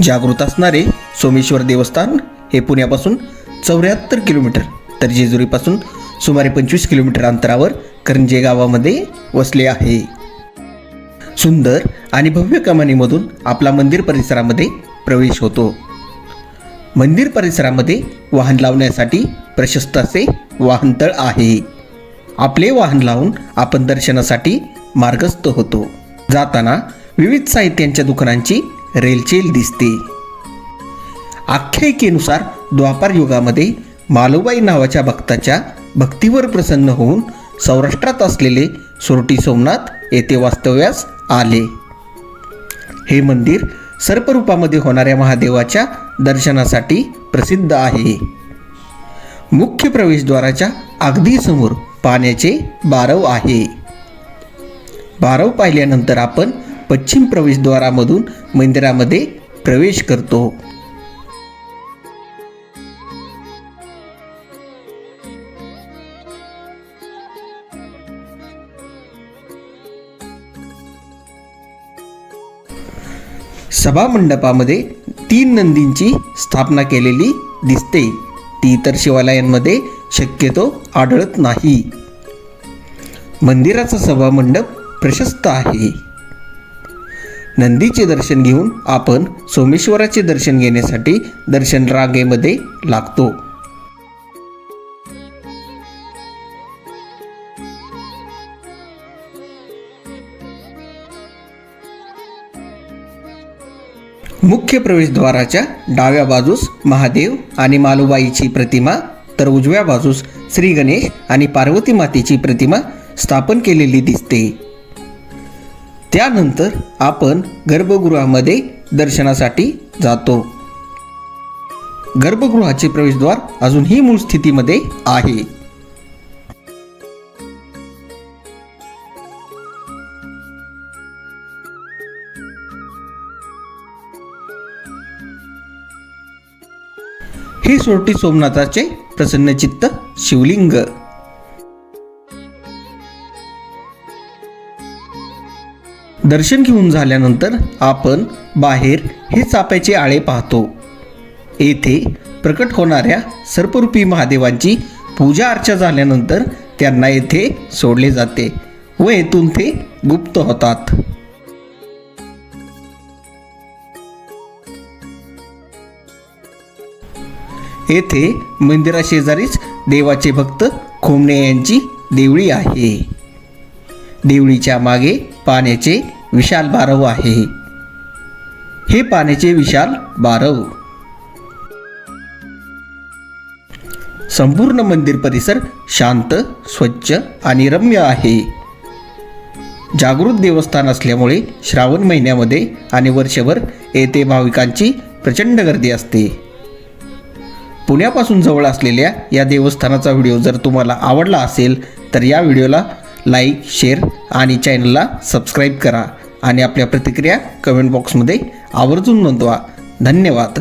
जागृत असणारे सोमेश्वर देवस्थान हे पुण्यापासून 74 किलोमीटर तर जेजुरीपासून सुमारे 25 किलोमीटर अंतरावर करंजे गावामध्ये वसले आहे. सुंदर आणि भव्य कमानीमधून आपला मंदिर परिसरामध्ये प्रवेश होतो. मंदिर परिसरामध्ये वाहन लावण्यासाठी प्रशस्त असे वाहनतळ आहे. आपले वाहन लावून आपण दर्शनासाठी मार्गस्थ होतो. जाताना विविध साहित्यांच्या दुकानांची रेलचेल दिसते. आख्यायिकेनुसार द्वापार युगामध्ये मालोबाई नावाच्या भक्ताच्या भक्तीवर प्रसन्न होऊन सौराष्ट्रात असलेले सोरटी सोमनाथ येथे वास्तव्यास आले. हे मंदिर सर्परूपामध्ये होणाऱ्या महादेवाच्या दर्शनासाठी प्रसिद्ध आहे. मुख्य प्रवेशद्वाराच्या अगदी समोर पाण्याचे बारव आहे. बारव पाहिल्यानंतर आपण पश्चिम प्रवेशद्वारामधून मंदिरामध्ये प्रवेश करतो. सभामंडपामध्ये 3 नंदींची स्थापना केलेली दिसते. ती इतर शिवालयांमध्ये शक्यतो आढळत नाही. मंदिराचा सभामंडप प्रशस्त आहे. नंदीचे दर्शन घेऊन आपण सोमेश्वराचे दर्शन घेण्यासाठी दर्शन रांगेमध्ये लागतो. मुख्य प्रवेशद्वाराच्या डाव्या बाजूस महादेव आणि मालुबाईची प्रतिमा तर उजव्या बाजूस श्री गणेश आणि पार्वती मातेची प्रतिमा स्थापन केलेली दिसते. त्यानंतर आपण गर्भगृहामध्ये दर्शनासाठी जातो. गर्भगृहाचे प्रवेशद्वार अजूनही मूळ स्थितीमध्ये आहे. हे सोरटी सोमनाथाचे प्रसन्नचित्त शिवलिंग. दर्शन घेऊन झाल्यानंतर आपण बाहेर हे चाफ्याचे आळे पाहतो. येथे प्रकट होणाऱ्या सर्परूपी महादेवांची पूजा अर्चा झाल्यानंतर त्यांना येथे सोडले जाते व येथून ते गुप्त होतात. येथे मंदिराशेजारीच देवाचे भक्त खोमणे यांची देवळी आहे. देवळीच्या मागे पाण्याचे विशाल बारव आहे. हे पाण्याचे विशाल बारव संपूर्ण मंदिर परिसर शांत, स्वच्छ आणि रम्य आहे. जागृत देवस्थान असल्यामुळे श्रावण महिन्यामध्ये आणि वर्षभर येथे भाविकांची प्रचंड गर्दी असते. पुण्यापासून जवळ असलेल्या या देवस्थानाचा व्हिडिओ जर तुम्हाला आवडला असेल तर या व्हिडिओला लाईक, शेअर आणि चॅनलला सबस्क्राईब करा आणि आपल्या प्रतिक्रिया कमेंट बॉक्समध्ये आवर्जून नोंदवा. धन्यवाद.